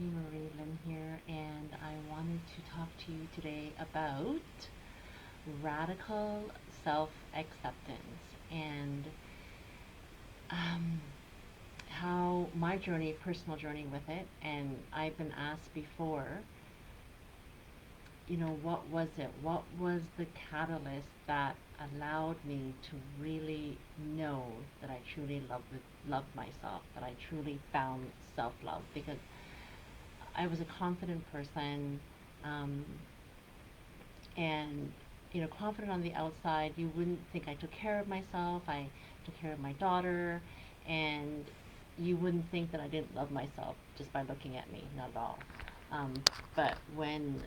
Marie Lynn here, and I wanted to talk to you today about radical self acceptance and um, how my journey, personal journey with it. And I've been asked before, what was it? What was the catalyst that allowed me to really know that I truly loved myself, that I truly found self love? Because I was a confident person, um, and confident on the outside. You wouldn't think I took care of myself. I took care of my daughter, and you wouldn't think that I didn't love myself just by looking at me. Not at all. But when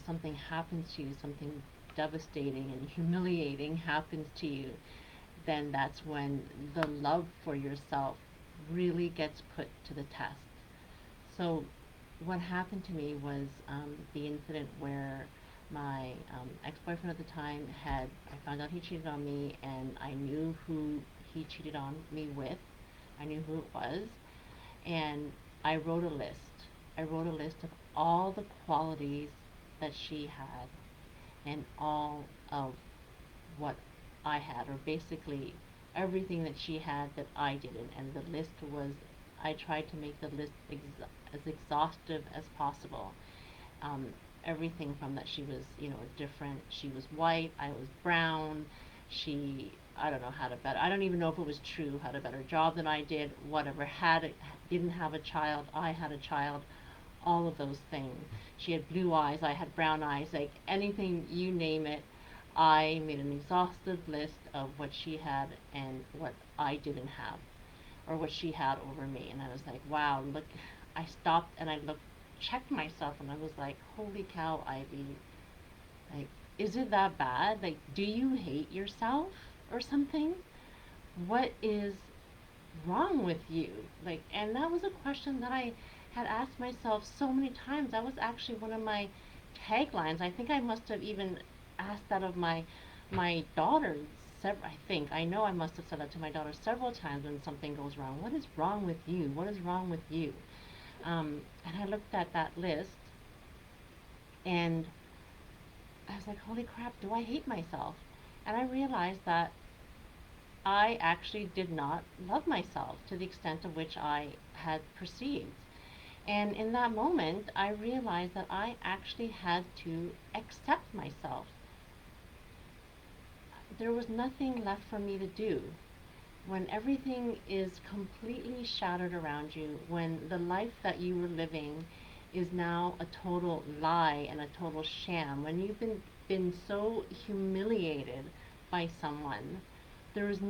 something happens to you, something devastating and humiliating happens to you, then that's when the love for yourself really gets put to the test. So, what happened to me was the incident where my ex-boyfriend at the time I found out he cheated on me, and I knew who he cheated on me with. I knew who it was, and I wrote a list. I wrote a list of all the qualities that she had and all of what I had, or basically everything that she had that I didn't. And the list was, I tried to make the list as exhaustive as possible. Um, Everything from that she was, different. She was white, I was brown. I don't know, I don't even know if it was true, had a better job than I did, whatever. Didn't have a child, I had a child, all of those things. She had blue eyes, I had brown eyes, like anything, you name it. I made an exhaustive list of what she had and what I didn't have, or what she had over me. And I was like, wow, look, I stopped and I checked myself, and I was like, holy cow, Ivy, like, is it that bad? Like, do you hate yourself or something? What is wrong with you? Like, and that was a question that I had asked myself so many times. That was actually one of my taglines. I think I must have even asked that of my daughter. I think I know I must have said that to my daughter several times when something goes wrong. What is wrong with you? What is wrong with you? And I looked at that list, and I was like, holy crap, do I hate myself? And I realized that I actually did not love myself to the extent of which I had perceived. And in that moment, I realized that I actually had to accept myself. There was nothing left for me to do. When everything is completely shattered around you, when the life that you were living is now a total lie and a total sham, when been so humiliated by someone, there's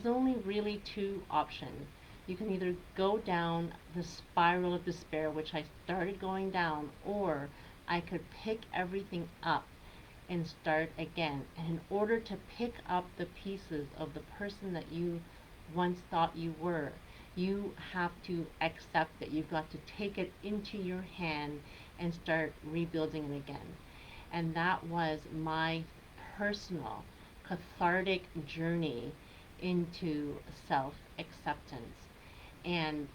only really two options. You can either go down the spiral of despair, which I started going down, or I could pick everything up and start again. And in order to pick up the pieces of the person that you once thought you were, you have to accept that you've got to take it into your hand and start rebuilding it again. And that was my personal cathartic journey into self acceptance. And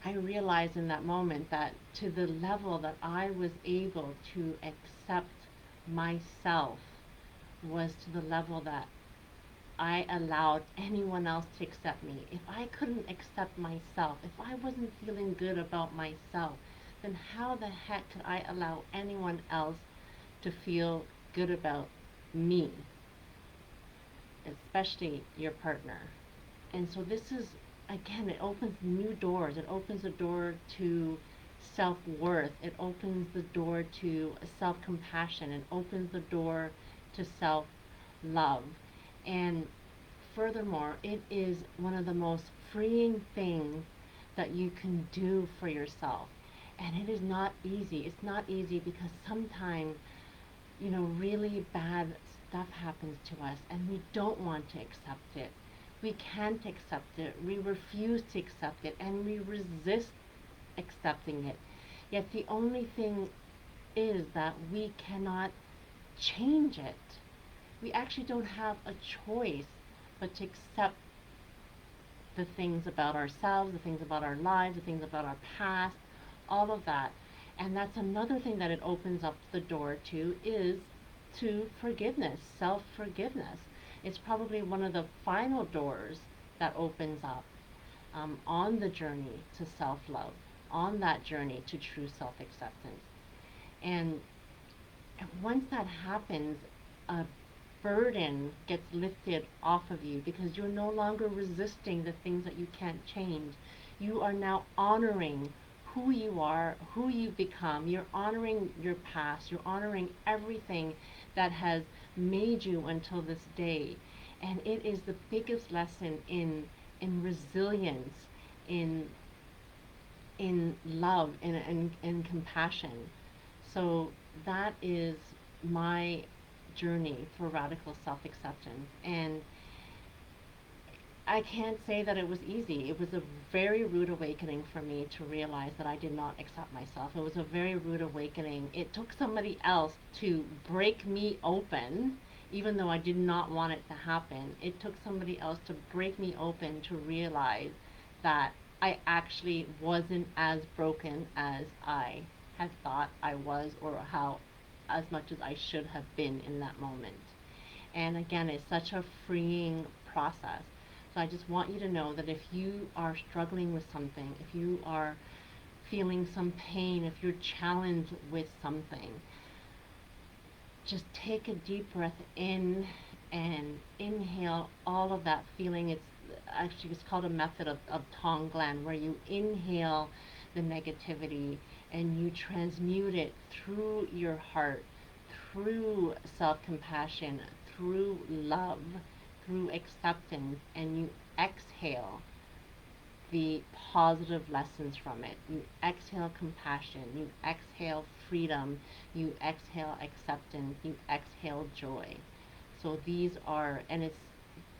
I realized in that moment that to the level that I was able to accept myself was to the level that I allowed anyone else to accept me. If I couldn't accept myself, if I wasn't feeling good about myself, then how the heck could I allow anyone else to feel good about me, especially your partner? And so this is, again, it opens new doors. It opens the door to self-worth. It opens the door to self-compassion. It opens the door to self-love. And furthermore, it is one of the most freeing things that you can do for yourself. And it is not easy. It's not easy because sometimes, really bad stuff happens to us and we don't want to accept it. We can't accept it. We refuse to accept it and we resist accepting it. Yet the only thing is that we cannot change it. We actually don't have a choice but to accept the things about ourselves, the things about our lives, the things about our past, all of that. And that's another thing that it opens up the door to is to forgiveness, self-forgiveness. It's probably one of the final doors that opens up on the journey to self-love, on that journey to true self-acceptance. And once that happens, a burden gets lifted off of you because you're no longer resisting the things that you can't change. You are now honoring who you are, who you've become. You're honoring your past. You're honoring everything that has made you until this day. And it is the biggest lesson in resilience, in love, in compassion. So that is my journey for radical self acceptance. And I can't say that it was easy. It was a very rude awakening for me to realize that I did not accept myself. It was a very rude awakening. It took somebody else to break me open, even though I did not want it to happen. It took somebody else to break me open to realize that I actually wasn't as broken as I had thought I was, or how as much as I should have been in that moment. And again, it's such a freeing process. So I just want you to know that if you are struggling with something, if you are feeling some pain, if you're challenged with something, just take a deep breath in and inhale all of that feeling. It's called a method of Tonglen, where you inhale the negativity and you transmute it through your heart, through self-compassion, through love, through acceptance, and you exhale the positive lessons from it. You exhale compassion, you exhale freedom, you exhale acceptance, you exhale joy. So these are, and it's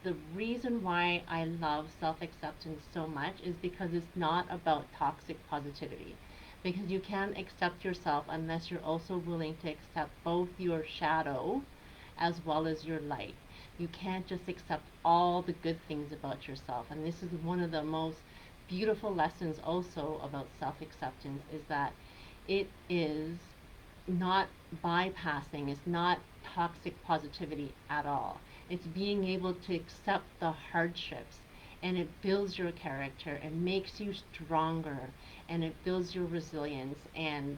the reason why I love self acceptance so much is because it's not about toxic positivity. Because you can't accept yourself unless you're also willing to accept both your shadow as well as your light. You can't just accept all the good things about yourself. And this is one of the most beautiful lessons also about self-acceptance, is that it is not bypassing, it's not toxic positivity at all. It's being able to accept the hardships, and it builds your character and makes you stronger, and it builds your resilience, and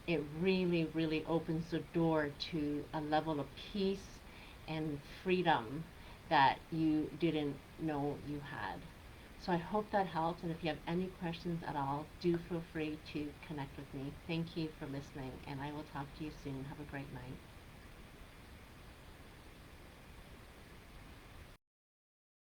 it really, really opens the door to a level of peace and freedom that you didn't know you had. So I hope that helps, and if you have any questions at all, do feel free to connect with me. Thank you for listening, and I will talk to you soon. Have a great night.